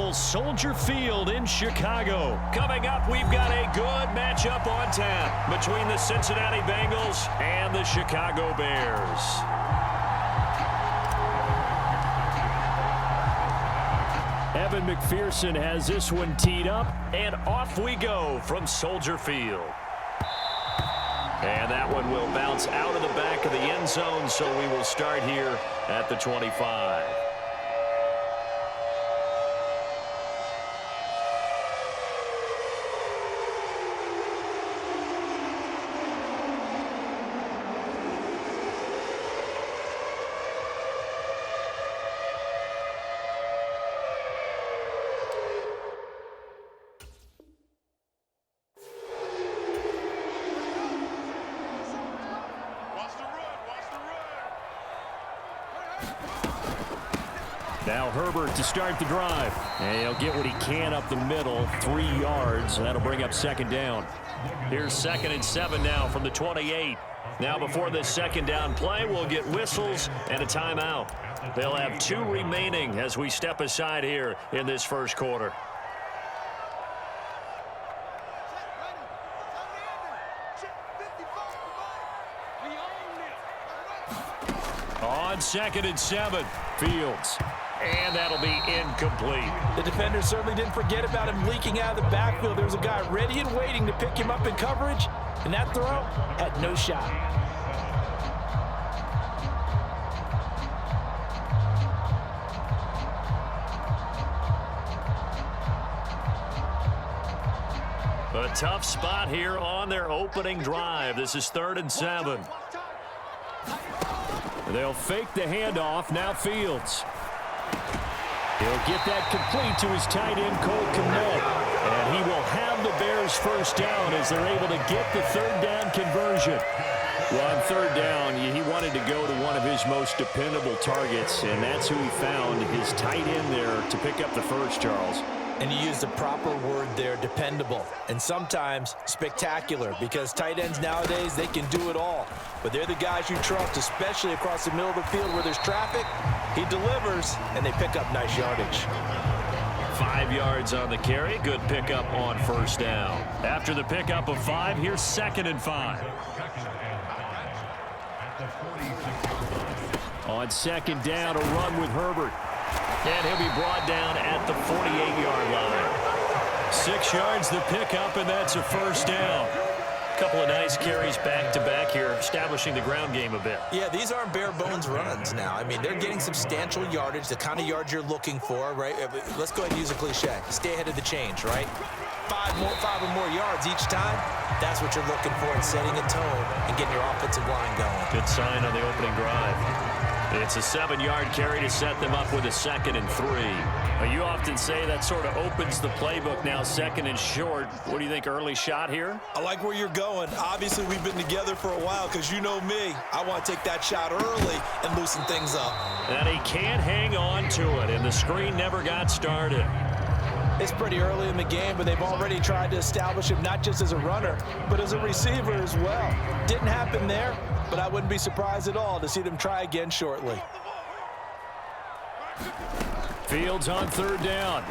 Bengals Soldier Field in Chicago. Coming up, we've got a good matchup on tap between the Cincinnati Bengals and the Chicago Bears. Evan McPherson has this one teed up, and off we go from Soldier Field. And that one will bounce out of the back of the end zone, so we will start here at the 25. Now Herbert to start the drive. And he'll get what he can up the middle, 3 yards. That'll bring up second down. Here's 2nd and 7 now from the 28. Now before this second down play, we'll get whistles and a timeout. They'll have 2 remaining as we step aside here in this first quarter. On 2nd and 7, Fields. And that'll be incomplete. The defender certainly didn't forget about him leaking out of the backfield. There was a guy ready and waiting to pick him up in coverage, and that throw had no shot. A tough spot here on their opening drive. This is 3rd and 7. They'll fake the handoff. Now Fields. He'll get that complete to his tight end, Cole Kmet. And he will have the Bears first down as they're able to get the 3rd down conversion. Well, on 3rd down, he wanted to go to one of his most dependable targets, and that's who he found, his tight end there, to pick up the first, Charles. And you used the proper word there, dependable, and sometimes spectacular, because tight ends nowadays, they can do it all. But they're the guys you trust, especially across the middle of the field where there's traffic. He delivers, and they pick up nice yardage. 5 yards on the carry. Good pickup on first down. After the pickup of 5, here's 2nd and 5. On 2nd down, a run with Herbert. And he'll be brought down at the 48-yard line. 6 yards the pickup, and that's a first down. A couple of nice carries back-to-back here, establishing the ground game a bit. Yeah, these aren't bare-bones runs now. I mean, they're getting substantial yardage, the kind of yards you're looking for, right? Let's go ahead and use a cliche. Stay ahead of the change, right? 5 or more yards each time. That's what you're looking for in setting a tone and getting your offensive line going. Good sign on the opening drive. It's a 7-yard carry to set them up with a 2nd and 3. You often say that sort of opens the playbook now, 2nd and short. What do you think, early shot here? I like where you're going. Obviously, we've been together for a while because you know me. I want to take that shot early and loosen things up. And he can't hang on to it, and the screen never got started. It's pretty early in the game, but they've already tried to establish him not just as a runner, but as a receiver as well. Didn't happen there, but I wouldn't be surprised at all to see them try again shortly. Fields on 3rd down.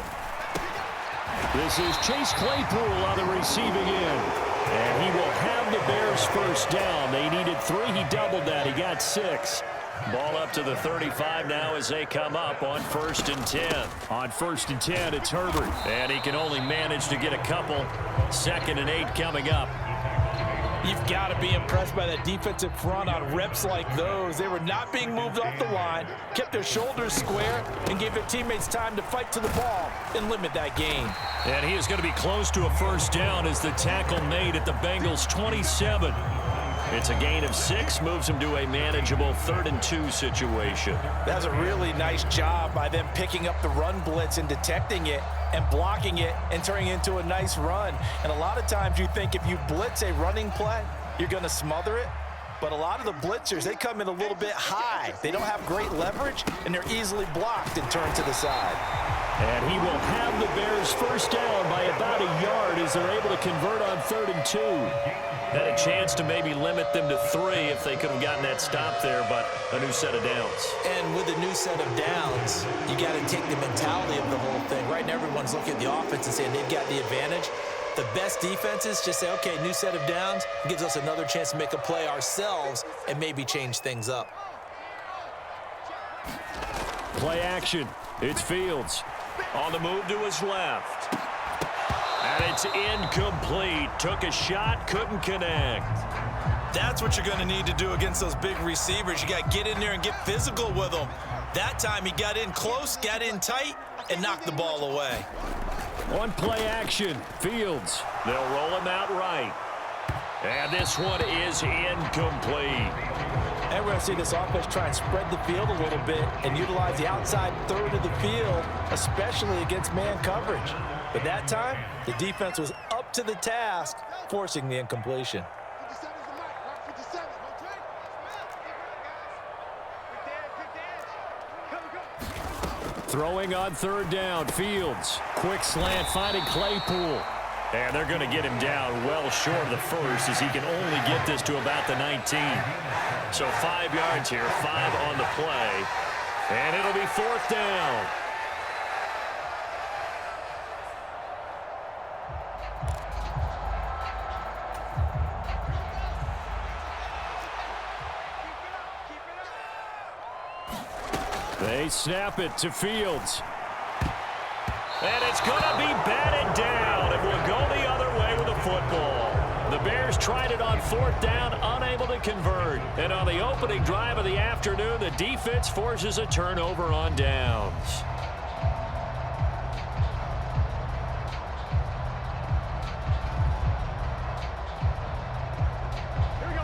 This is Chase Claypool on the receiving end. And he will have the Bears first down. They needed 3. He doubled that. He got 6. Ball up to the 35 now as they come up on 1st and 10. On 1st and 10, it's Herbert. And he can only manage to get a couple. 2nd and 8 coming up. You've got to be impressed by that defensive front on reps like those. They were not being moved off the line, kept their shoulders square, and gave their teammates time to fight to the ball and limit that gain. And he is going to be close to a first down as the tackle made at the Bengals' 27. It's a gain of 6, moves him to a manageable 3rd and 2 situation. That's a really nice job by them picking up the run blitz and detecting it and blocking it and turning it into a nice run. And a lot of times you think if you blitz a running play, you're going to smother it. But a lot of the blitzers, they come in a little bit high. They don't have great leverage, and they're easily blocked and turned to the side. And he will have the Bears first down by about a yard as they're able to convert on 3rd and 2. Had a chance to maybe limit them to 3 if they could have gotten that stop there, but a new set of downs. And with a new set of downs, you got to take the mentality of the whole thing, right? And everyone's looking at the offense and saying they've got the advantage. The best defenses just say, okay, new set of downs, gives us another chance to make a play ourselves and maybe change things up. Play action. It's Fields. On the move to his left. And it's incomplete. Took a shot, couldn't connect. That's what you're going to need to do against those big receivers. You got to get in there and get physical with them. That time he got in close, got in tight, and knocked the ball away. On play action, Fields. They'll roll him out right. And this one is incomplete. And we're going to see this offense try and spread the field a little bit and utilize the outside third of the field, especially against man coverage. But that time, the defense was up to the task, forcing the incompletion. Throwing on 3rd down, Fields. Quick slant, finding Claypool. And they're going to get him down well short of the first as he can only get this to about the 19. So 5 yards here, 5 on the play. And it'll be 4th down. They snap it to Fields. And it's going to be batted down, and we'll go the other way with the football. The Bears tried it on 4th down, unable to convert. And on the opening drive of the afternoon, the defense forces a turnover on downs.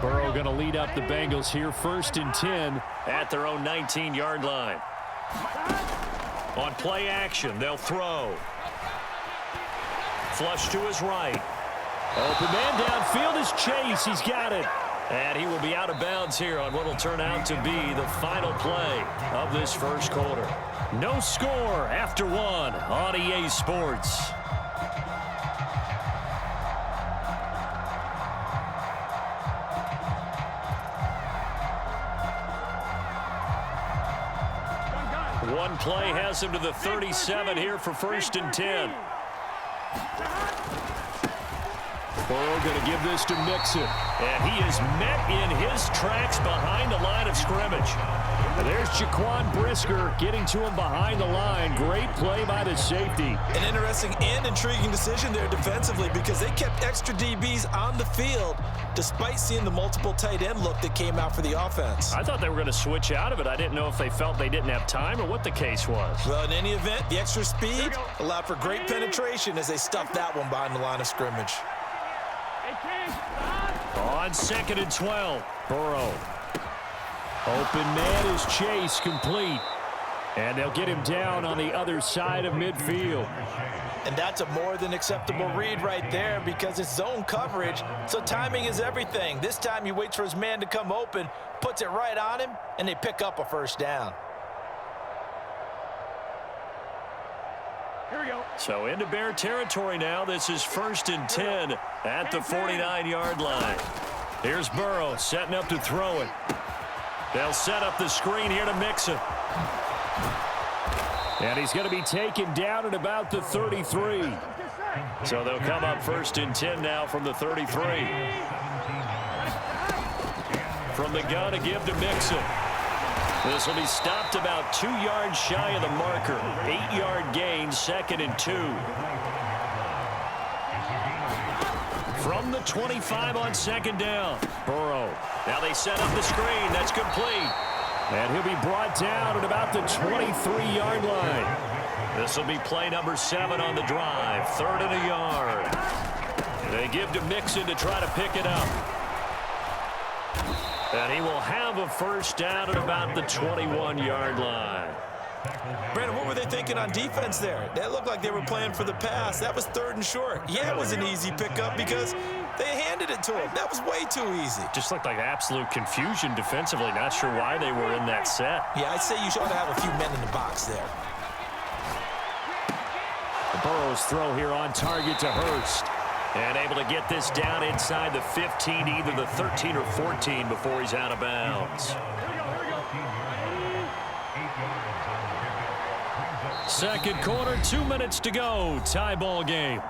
Burrow going to lead up the Bengals here, 1st and 10 at their own 19-yard line. On play action, they'll throw. Flush to his right. Open man downfield is Chase. He's got it. And he will be out of bounds here on what will turn out to be the final play of this first quarter. No score after 1 on EA Sports. One play has him to the 37 here for 1st and 10. Burrow going to give this to Mixon. And he is met in his tracks behind the line of scrimmage. And there's Jaquan Brisker getting to him behind the line. Great play by the safety. An interesting and intriguing decision there defensively because they kept extra DBs on the field despite seeing the multiple tight end look that came out for the offense. I thought they were going to switch out of it. I didn't know if they felt they didn't have time or what the case was. Well, in any event, the extra speed allowed for great penetration as they stuffed that one behind the line of scrimmage. On 2nd and 12, Burrow. Open man is Chase, complete. And they'll get him down on the other side of midfield. And that's a more than acceptable read right there because it's zone coverage, so timing is everything. This time he waits for his man to come open, puts it right on him, and they pick up a 1st down. Here we go. So into Bear territory now. This is 1st and 10 at the 49-yard line. Here's Burrow setting up to throw it. They'll set up the screen here to Mixon. And he's going to be taken down at about the 33. So they'll come up 1st and 10 now from the 33. From the gun to give to Mixon. This will be stopped about 2 yards shy of the marker. 8-yard gain, 2nd and 2. From the 25 on 2nd down. Burrow. Now they set up the screen. That's complete. And he'll be brought down at about the 23-yard line. This will be play number 7 on the drive. 3rd and a yard. They give to Mixon to try to pick it up. And he will have a 1st down at about the 21-yard line. Brandon, what were they thinking on defense there? That looked like they were playing for the pass. That was 3rd and short. Yeah, it was an easy pickup because they handed it to him. That was way too easy. Just looked like absolute confusion defensively. Not sure why they were in that set. Yeah, I'd say you should have a few men in the box there. Burrow's throw here on target to Hurst. And able to get this down inside the 15, either the 13 or 14 before he's out of bounds. Second quarter, 2 minutes to go. Tie ball game.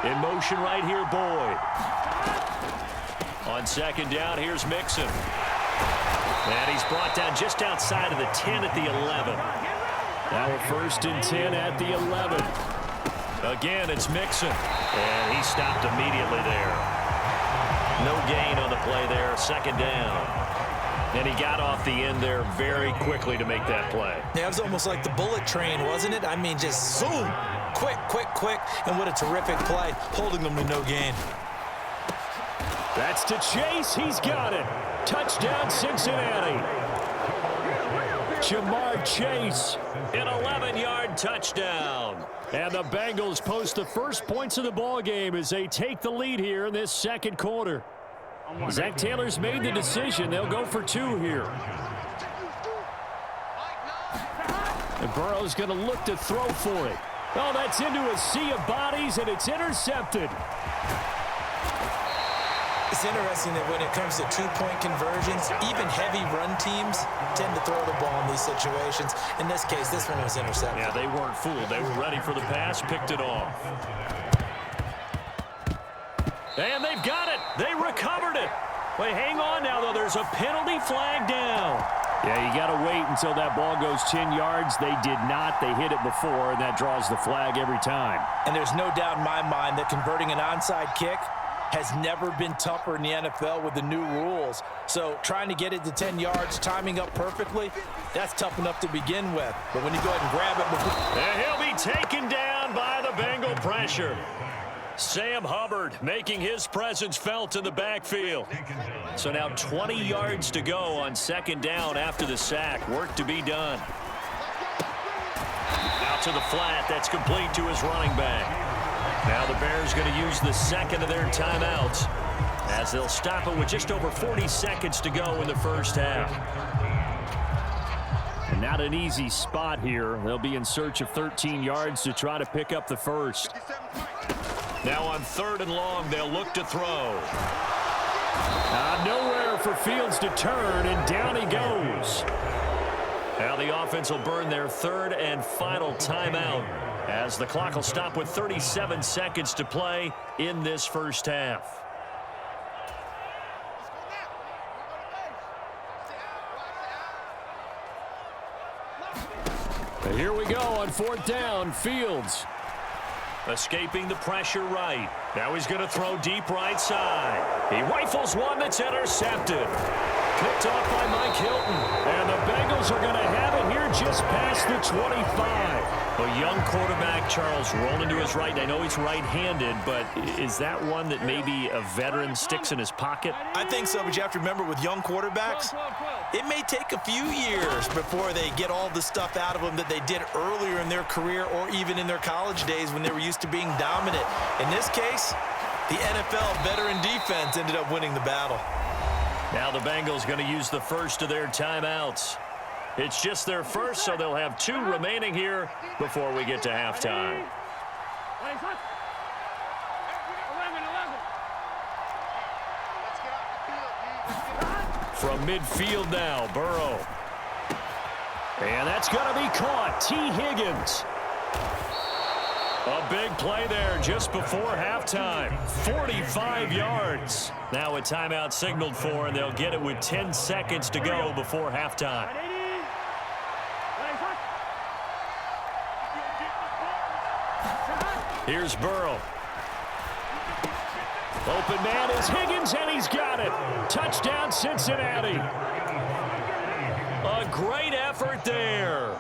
In motion right here, Boyd. On second down, here's Mixon. And he's brought down just outside of the 10 at the 11. Now a 1st and 10 at the 11. Again, it's Mixon. And he stopped immediately there. No gain on the play there, second down. And he got off the end there very quickly to make that play. Yeah, it was almost like the bullet train, wasn't it? I mean, just zoom. Quick, quick, quick. And what a terrific play, holding them to no gain. That's to Chase. He's got it. Touchdown, Cincinnati. Jamar Chase. An 11-yard touchdown. And the Bengals post the first points of the ball game as they take the lead here in this second quarter. Zach Taylor's made the decision. They'll go for 2 here. And Burrow's going to look to throw for it. Oh, that's into a sea of bodies, and it's intercepted. It's interesting that when it comes to two-point conversions, even heavy run teams tend to throw the ball in these situations. In this case, this one was intercepted. Yeah, they weren't fooled. They were ready for the pass, picked it off. And they've got it. They recovered it. Wait, hang on now, though. There's a penalty flag down. Yeah, you got to wait until that ball goes 10 yards. They did not. They hit it before, and that draws the flag every time. And there's no doubt in my mind that converting an onside kick has never been tougher in the NFL with the new rules. So trying to get it to 10 yards, timing up perfectly, that's tough enough to begin with. But when you go ahead and grab it before... And he'll be taken down by the Bengal pressure. Sam Hubbard making his presence felt in the backfield. So now 20 yards to go on second down after the sack. Work to be done. Out to the flat. That's complete to his running back. Now the Bears going to use the second of their timeouts as they'll stop it with just over 40 seconds to go in the first half. And not an easy spot here. They'll be in search of 13 yards to try to pick up the first. Now on 3rd and long, they'll look to throw. Nowhere for Fields to turn, and down he goes. Now the offense will burn their 3rd and final timeout as the clock will stop with 37 seconds to play in this first half. Here we go on 4th down. Fields. Escaping the pressure right. Now he's going to throw deep right side. He rifles one that's intercepted. Picked off by Mike Hilton. And the Bengals are going to have it here just past the 25. A young quarterback, Charles, rolling to his right. I know he's right-handed, but is that one that maybe a veteran sticks in his pocket? I think so, but you have to remember with young quarterbacks, it may take a few years before they get all the stuff out of them that they did earlier in their career or even in their college days when they were used to being dominant. In this case, the NFL veteran defense ended up winning the battle. Now the Bengals going to use the first of their timeouts. It's just their first, so they'll have 2 remaining here before we get to halftime. From midfield now, Burrow. And that's going to be caught. T. Higgins. A big play there just before halftime. 45 yards. Now a timeout signaled for, and they'll get it with 10 seconds to go before halftime. Here's Burrow. Open man is Higgins, and he's got it. Touchdown, Cincinnati. A great effort there.